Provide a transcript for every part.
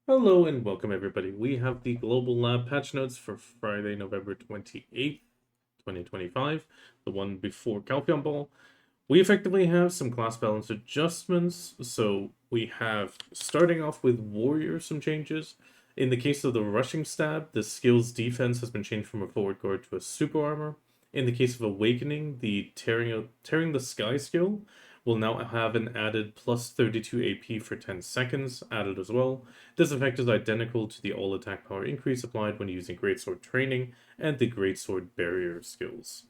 Hello and welcome everybody. We have the Global Lab patch notes for Friday, November 28th, 2025, the one before Calpheon Ball. We effectively have some class balance adjustments. So we have, starting off with Warrior, some changes. In the case of the Rushing Stab, the skill's defense has been changed from a forward guard to a super armor. In the case of Awakening, the Tearing the Sky skill will now have an added plus 32 AP for 10 seconds added as well. This effect is identical to the all attack power increase applied when using Greatsword Training and the Greatsword Barrier skills.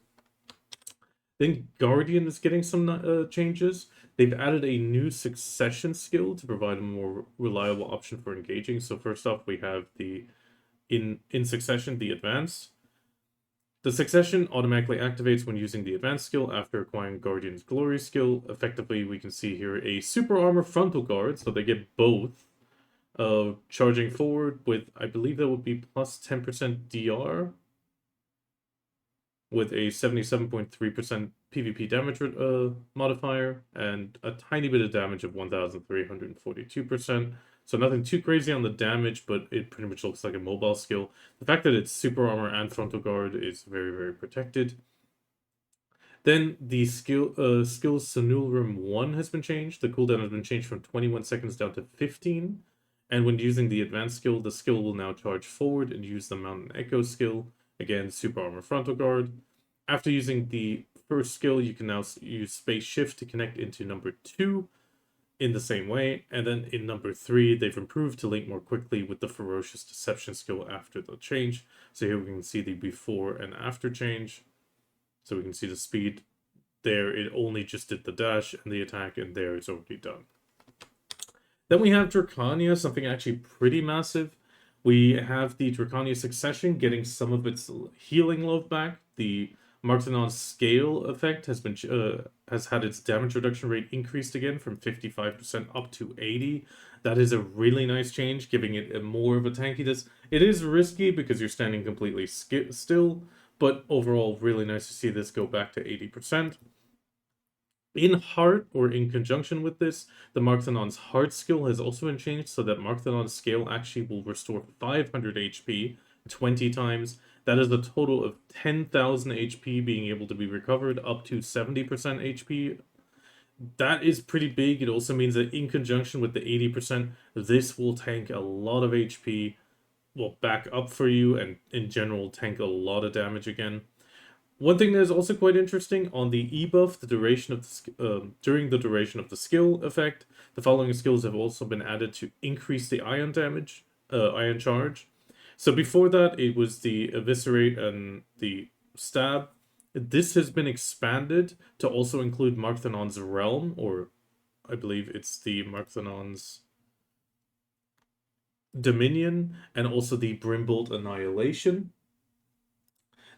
Then Guardian is getting some changes. They've added a new succession skill to provide a more reliable option for engaging. So first off, we have the in succession, the advance. The succession automatically activates when using the advanced skill after acquiring Guardian's Glory skill. Effectively, we can see here a super armor frontal guard, so they get both. Charging forward with, I believe that would be plus 10% DR with a 77.3% PvP damage modifier and a tiny bit of damage of 1,342%. So nothing too crazy on the damage, but it pretty much looks like a mobile skill. The fact that it's super armor and frontal guard is very, very protected. Then the skills Sonulrum 1 has been changed. The cooldown has been changed from 21 seconds down to 15. And when using the advanced skill, the skill will now charge forward and use the Mountain Echo skill. Again, super armor frontal guard. After using the first skill, you can now use space shift to connect into number 2 in the same way. And then in number 3, they've improved to link more quickly with the ferocious deception skill after the change. So here we can see the before and after change. So we can see the speed there. It only just did the dash and the attack, and there it's already done. Then we have Drakania, something actually pretty massive. We have the Drakania Succession getting some of its healing love back. The Marktanon scale effect has had its damage reduction rate increased again from 55% up to 80. That is a really nice change, giving it more of a tankiness. It is risky because you're standing completely still, but overall, really nice to see this go back to 80%. In Heart, or in conjunction with this, the Marktanon's Heart skill has also been changed so that Marktanon's scale actually will restore 500 HP 20 times. That is a total of 10,000 HP being able to be recovered up to 70% HP. That is pretty big. It also means that in conjunction with the 80%, this will tank a lot of HP, will back up for you, and in general tank a lot of damage again. One thing that is also quite interesting on the e-buff, the duration of during the duration of the skill effect, the following skills have also been added to increase the ion damage, ion charge. So before that, it was the eviscerate and the stab. This has been expanded to also include Markthanon's realm, or I believe it's the Markthanon's dominion, and also the Brimbolt annihilation.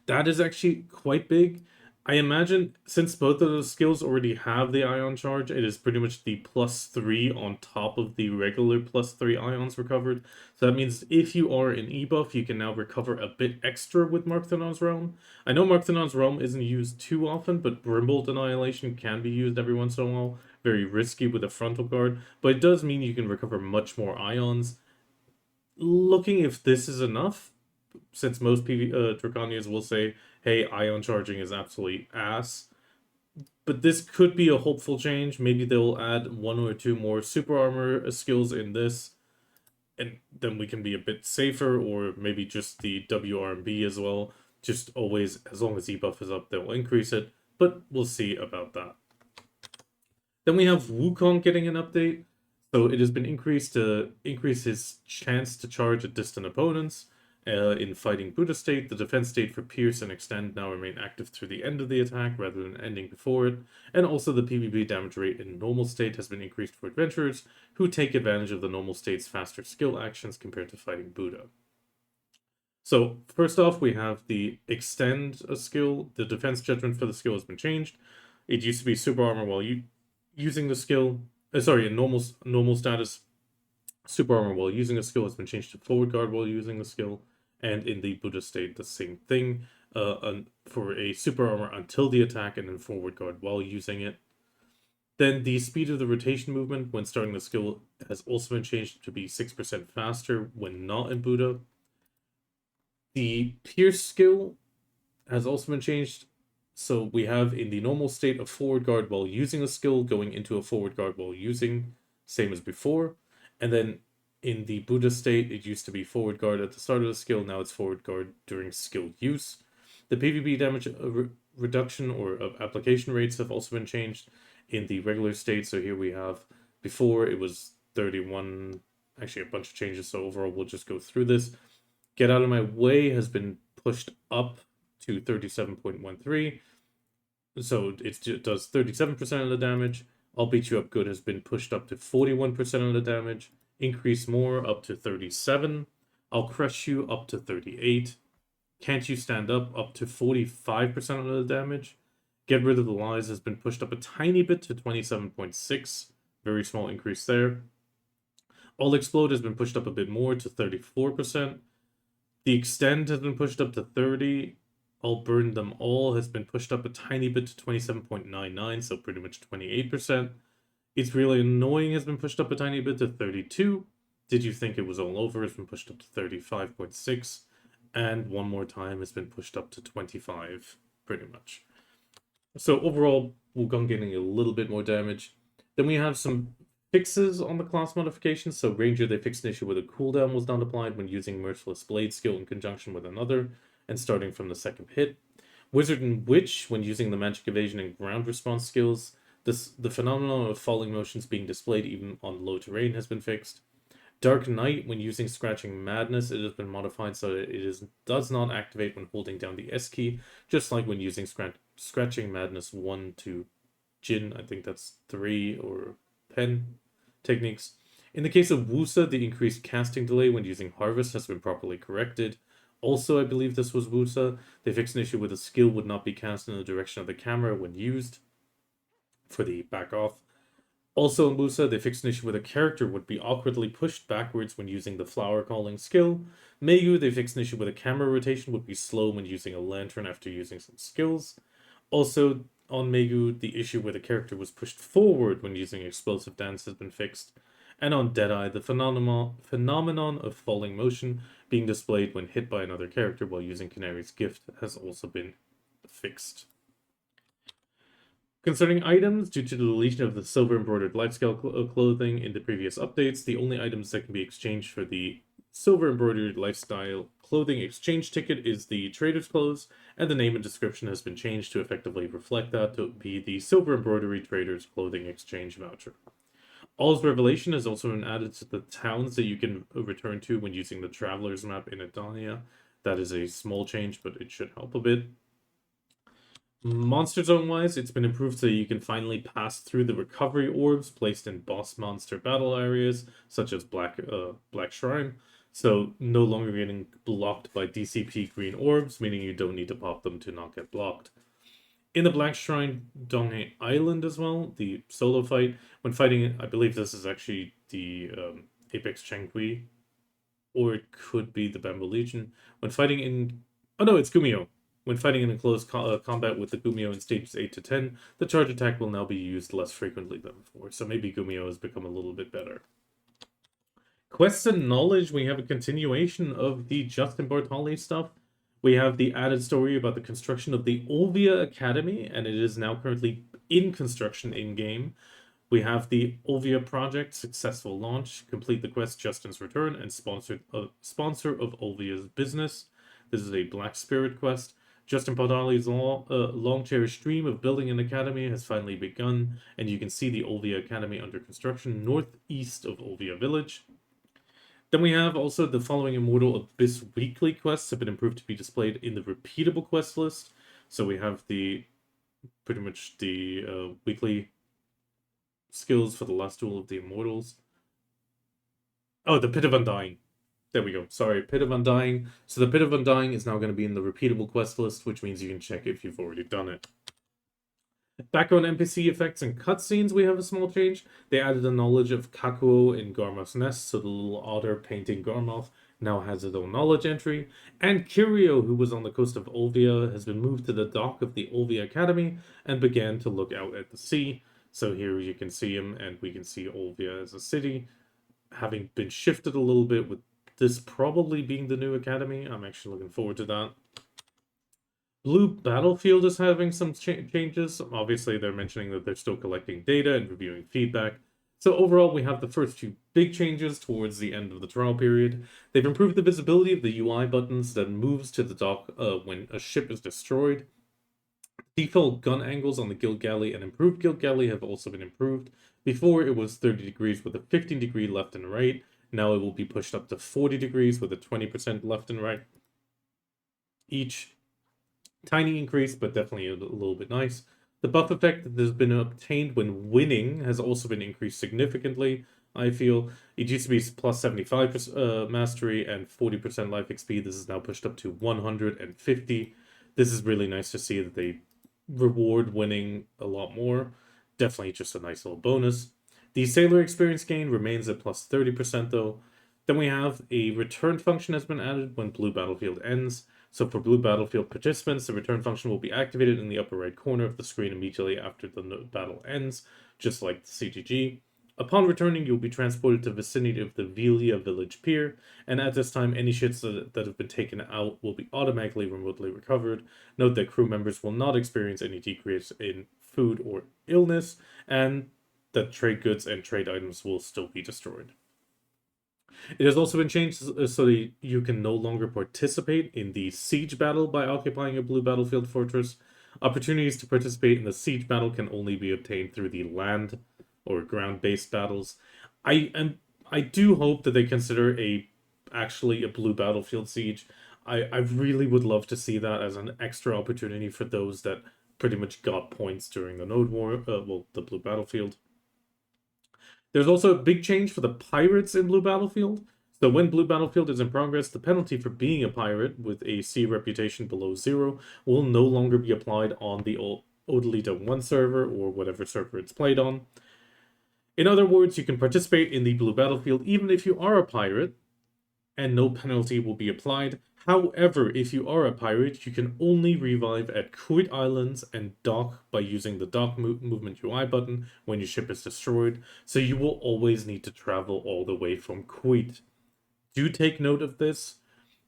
That is actually quite big. I imagine since both of those skills already have the ion charge, it is pretty much the +3 on top of the regular +3 ions recovered. So that means if you are an e-buff, you can now recover a bit extra with Markthanon's Realm. I know Markthanon's Realm isn't used too often, but Brimbolt Annihilation can be used every once in a while. Very risky with a frontal guard, but it does mean you can recover much more ions. Looking if this is enough, since most Draconians will say, hey, ion charging is absolutely ass. But this could be a hopeful change. Maybe they'll add 1 or 2 more super armor skills in this, and then we can be a bit safer, or maybe just the WRMB as well. Just always, as long as debuff is up, they'll increase it, but we'll see about that. Then we have Wukong getting an update. So it has been increased to increase his chance to charge at distant opponents. In fighting Buddha state, the defense state for Pierce and Extend now remain active through the end of the attack rather than ending before it, and also the PvP damage rate in normal state has been increased for adventurers who take advantage of the normal state's faster skill actions compared to fighting Buddha. So first off, we have the Extend skill. The defense judgment for the skill has been changed. It used to be super armor while using the skill. In normal status, super armor while using a skill has been changed to forward guard while using the skill, and in the Buddha state, the same thing. For a super armor until the attack, and then forward guard while using it. Then the speed of the rotation movement when starting the skill has also been changed to be 6% faster when not in Buddha. The Pierce skill has also been changed. So we have in the normal state a forward guard while using a skill going into a forward guard while using, same as before. And then in the Buddha state, it used to be forward guard at the start of the skill, now it's forward guard during skill use. The PvP damage reduction or application rates have also been changed in the regular state. So here we have, before it was 31, actually a bunch of changes. So overall, we'll just go through this. Get Out of My Way has been pushed up to 37.13. So it does 37% of the damage. I'll Beat You Up Good has been pushed up to 41% of the damage. Increase More up to 37. I'll Crush You up to 38. Can't You Stand Up to 45% of the damage. Get Rid of the Lies has been pushed up a tiny bit to 27.6. Very small increase there. All Explode has been pushed up a bit more to 34%. The Extend has been pushed up to 30. I'll Burn Them All has been pushed up a tiny bit to 27.99, so pretty much 28%. It's Really Annoying has been pushed up a tiny bit to 32. Did You Think It Was All Over has been pushed up to 35.6. And One More Time has been pushed up to 25, pretty much. So overall, Wukong getting a little bit more damage. Then we have some fixes on the class modifications. So Ranger, they fixed an issue where the cooldown was not applied when using Merciless Blade skill in conjunction with another, and starting from the second hit. Wizard and Witch, when using the Magic Evasion and Ground Response skills, the phenomenon of falling motions being displayed even on low terrain has been fixed. Dark Knight, when using Scratching Madness, it has been modified so that does not activate when holding down the S key, just like when using Scratching Madness 1 to Jin, I think that's 3 or Pen techniques. In the case of Wusa, the increased casting delay when using Harvest has been properly corrected. Also, I believe this was Wusa. They fixed an issue where the skill would not be cast in the direction of the camera when used for the back off. Also in Wusa, they fixed an issue where the character would be awkwardly pushed backwards when using the flower calling skill. Meiyu, they fixed an issue where the camera rotation would be slow when using a lantern after using some skills. Also on Meiyu, the issue where the character was pushed forward when using explosive dance has been fixed. And on Deadeye, the phenomenon of falling motion being displayed when hit by another character while using Canary's gift has also been fixed. Concerning items, due to the deletion of the silver embroidered lifestyle clothing in the previous updates, the only items that can be exchanged for the silver embroidered lifestyle clothing exchange ticket is the trader's clothes, and the name and description has been changed to effectively reflect that to be the silver embroidery trader's clothing exchange voucher. All's Revelation has also been added to the towns that you can return to when using the Traveler's map in Drakania. That is a small change, but it should help a bit. Monster Zone-wise, it's been improved so you can finally pass through the recovery orbs placed in boss monster battle areas, such as Black Shrine. So no longer getting blocked by DCP green orbs, meaning you don't need to pop them to not get blocked. In the Black Shrine Donghae Island as well, the solo fight, when fighting, I believe this is actually the Apex Changui, or it could be the Bamboo Legion. When fighting in... Oh no, it's Gumio. When fighting in a close combat with the Gumio in stages 8 to 10, the charge attack will now be used less frequently than before, so maybe Gumio has become a little bit better. Quests and Knowledge, we have a continuation of the Justin Bartali stuff. We have the added story about the construction of the Olvia Academy, and it is now currently in construction in-game. We have the Olvia project, successful launch, complete the quest Justin's Return, and sponsor of Olvia's business. This is a Black Spirit quest. Justin Bartali's long-cherished dream of building an academy has finally begun, and you can see the Olvia Academy under construction northeast of Olvia Village. Then we have also the following Immortal Abyss weekly quests have been improved to be displayed in the repeatable quest list. So we have pretty much the weekly skills for the last duel of the Immortals. Oh, the Pit of Undying. There we go. Sorry, Pit of Undying. So the Pit of Undying is now going to be in the repeatable quest list, which means you can check if you've already done it. Background NPC effects and cutscenes, we have a small change. They added a knowledge of Kakuo in Garmoth's Nest, so the little otter painting Garmoth now has its own knowledge entry. And Kirio, who was on the coast of Olvia, has been moved to the dock of the Olvia Academy and began to look out at the sea. So here you can see him, and we can see Olvia as a city, having been shifted a little bit, with this probably being the new academy. I'm actually looking forward to that. Blue Battlefield is having some changes. Obviously, they're mentioning that they're still collecting data and reviewing feedback. So overall, we have the first two big changes towards the end of the trial period. They've improved the visibility of the UI buttons that moves to the dock when a ship is destroyed. Default gun angles on the Guild Galley and improved Guild Galley have also been improved. Before, it was 30 degrees with a 15-degree left and right. Now it will be pushed up to 40 degrees with a 20% left and right. Each tiny increase, but definitely a little bit nice. The buff effect that has been obtained when winning has also been increased significantly, I feel. It used to be plus 75% mastery and 40% life XP. This is now pushed up to 150. This is really nice to see that they reward winning a lot more. Definitely just a nice little bonus. The sailor experience gain remains at plus 30% though. Then we have a return function has been added when Blue Battlefield ends. So for Blue Battlefield participants, the return function will be activated in the upper right corner of the screen immediately after the battle ends, just like the CGG. Upon returning, you'll be transported to the vicinity of the Velia village pier, and at this time, any ships that have been taken out will be automatically remotely recovered. Note that crew members will not experience any decrease in food or illness, and that trade goods and trade items will still be destroyed. It has also been changed so that you can no longer participate in the siege battle by occupying a blue battlefield fortress. Opportunities to participate in the siege battle can only be obtained through the land or ground-based battles. I do hope that they consider actually a blue battlefield siege. I really would love to see that as an extra opportunity for those that pretty much got points during the Node War, the blue battlefield. There's also a big change for the pirates in Blue Battlefield. So when Blue Battlefield is in progress, the penalty for being a pirate with a C reputation below 0 will no longer be applied on the Odalita 1 server or whatever server it's played on. In other words, you can participate in the Blue Battlefield even if you are a pirate, and no penalty will be applied. However, if you are a pirate, you can only revive at Kuwait Islands and dock by using the dock movement UI button when your ship is destroyed, so you will always need to travel all the way from Kuwait. Do take note of this.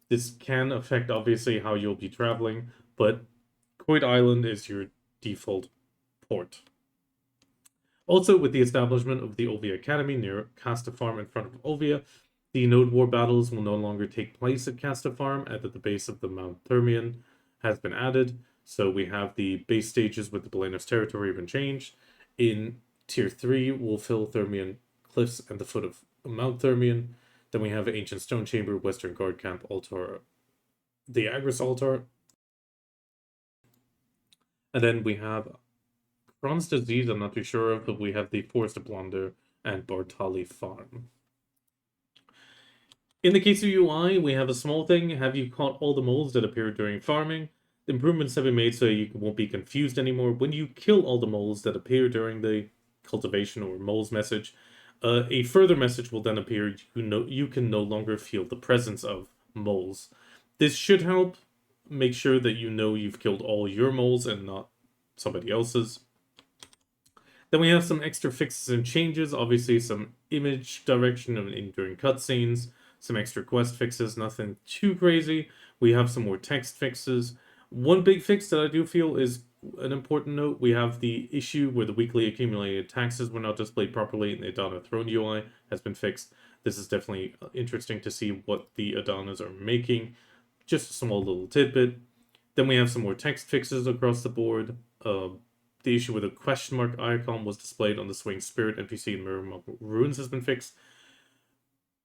This can affect, obviously, how you'll be traveling, but Kuwait Island is your default port. Also, with the establishment of the Olvia Academy near Casta Farm in front of Olvia, the Node War battles will no longer take place at Casta Farm, at the base of the Mount Thermion has been added. So we have the base stages with the Belenos territory have been changed. In Tier 3, we'll fill Thermion Cliffs and the foot of Mount Thermion. Then we have Ancient Stone Chamber, Western Guard Camp, Altar, the Agris Altar. And then we have Bronze Disease, I'm not too sure of, but we have the Forest of Blunder and Bartali Farm. In the case of UI, we have a small thing. Have you caught all the moles that appeared during farming? The improvements have been made so you won't be confused anymore. When you kill all the moles that appear during the cultivation or moles message, a further message will then appear. You can no longer feel the presence of moles. This should help make sure that you know you've killed all your moles and not somebody else's. Then we have some extra fixes and changes. Obviously, some image direction during cutscenes. Some extra quest fixes, nothing too crazy. We have some more text fixes. One big fix that I do feel is an important note. We have the issue where the weekly accumulated taxes were not displayed properly in the Adana Throne UI has been fixed. This is definitely interesting to see what the Adanas are making. Just a small little tidbit. Then we have some more text fixes across the board. The issue with the question mark icon was displayed on the Swing Spirit NPC in Mirror Ruins has been fixed.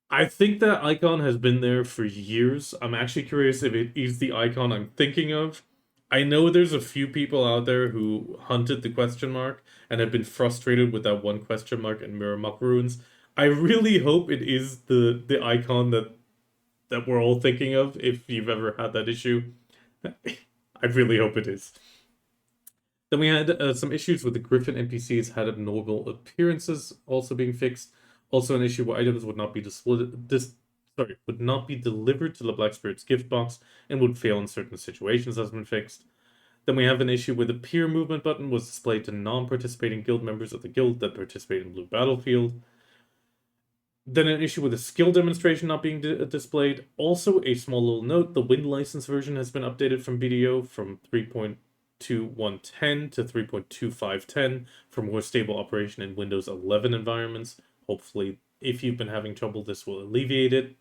I think that icon has been there for years. I'm actually curious if it is the icon I'm thinking of. I know there's a few people out there who hunted the question mark and have been frustrated with that one question mark in Mirror Ruins. I really hope it is the icon that we're all thinking of, if you've ever had that issue. I really hope it is. Then we had some issues with the Griffin NPCs had abnormal appearances also being fixed. Also, an issue where items would not be would not be delivered to the Black Spirit's gift box and would fail in certain situations has been fixed. Then we have an issue where the peer movement button was displayed to non-participating guild members of the guild that participate in Blue Battlefield. Then an issue with the skill demonstration not being displayed. Also, a small little note, the Wind license version has been updated from BDO from 3.2110 to 3.2510 for more stable operation in Windows 11 environments. Hopefully, if you've been having trouble, this will alleviate it.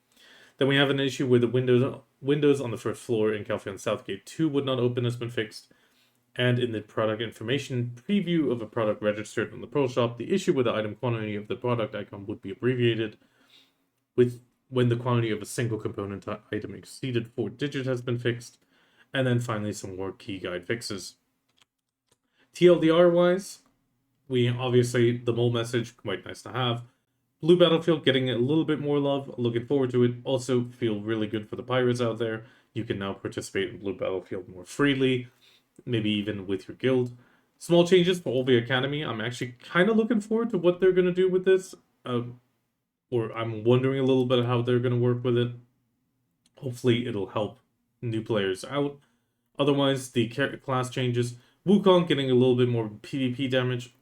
Then we have an issue where the windows on the first floor in California Southgate 2 would not open has been fixed. And in the product information preview of a product registered on the Pro Shop, the issue with the item quantity of the product icon would be abbreviated with when the quantity of a single component item exceeded 4 digits has been fixed. And then finally some more key guide fixes. TLDR-wise, we obviously, the mole message, quite nice to have. Blue Battlefield getting a little bit more love. Looking forward to it. Also feel really good for the pirates out there. You can now participate in Blue Battlefield more freely, maybe even with your guild. Small changes for Olvia Academy. I'm actually kind of looking forward to what they're going to do with this. Or I'm wondering a little bit how they're going to work with it. Hopefully it'll help new players out. Otherwise, the class changes. Wukong getting a little bit more PvP damage.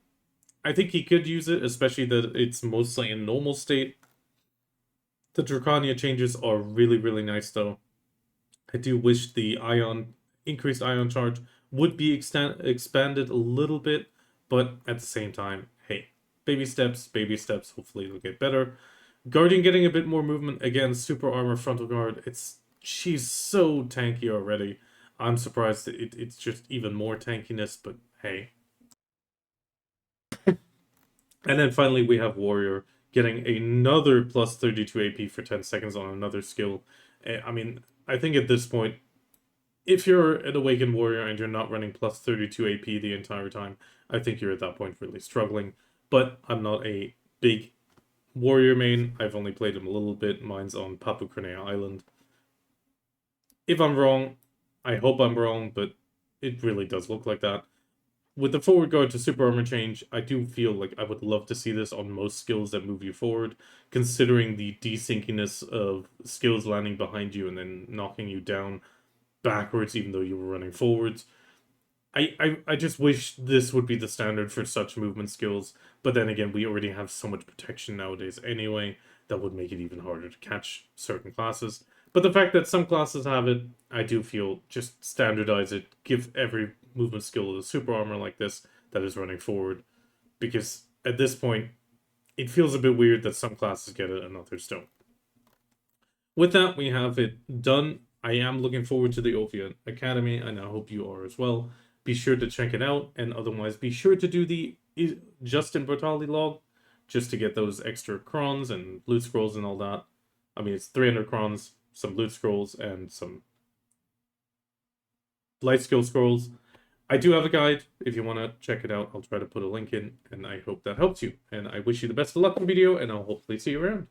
I think he could use it, especially that it's mostly in normal state. The Drakania changes are really, really nice, though. I do wish the increased ion charge would be expanded a little bit, but at the same time, hey, baby steps, hopefully it'll get better. Guardian getting a bit more movement, again, super armor frontal guard, she's so tanky already. I'm surprised that it's just even more tankiness, but hey. And then finally we have Warrior getting another plus 32 AP for 10 seconds on another skill. I mean, I think at this point, if you're an Awakened Warrior and you're not running plus 32 AP the entire time, I think you're at that point really struggling. But I'm not a big Warrior main. I've only played him a little bit. Mine's on Papua Crenea Island. If I'm wrong, I hope I'm wrong, but it really does look like that. With the forward guard to super armor change, I do feel like I would love to see this on most skills that move you forward, considering the desynciness of skills landing behind you and then knocking you down backwards even though you were running forwards. I just wish this would be the standard for such movement skills, but then again, we already have so much protection nowadays anyway, that would make it even harder to catch certain classes. But the fact that some classes have it, I do feel just standardize it, give every movement skill a super armor like this that is running forward, because at this point, it feels a bit weird that some classes get it and others don't. With that, we have it done. I am looking forward to the Olvia Academy, and I hope you are as well. Be sure to check it out, and otherwise be sure to do the Justin Bertali log, just to get those extra crons and loot scrolls and all that. I mean, it's 300 crons, some loot scrolls, and some light skill scrolls. I do have a guide. If you want to check it out, I'll try to put a link in, and I hope that helps you. And I wish you the best of luck in the video, and I'll hopefully see you around.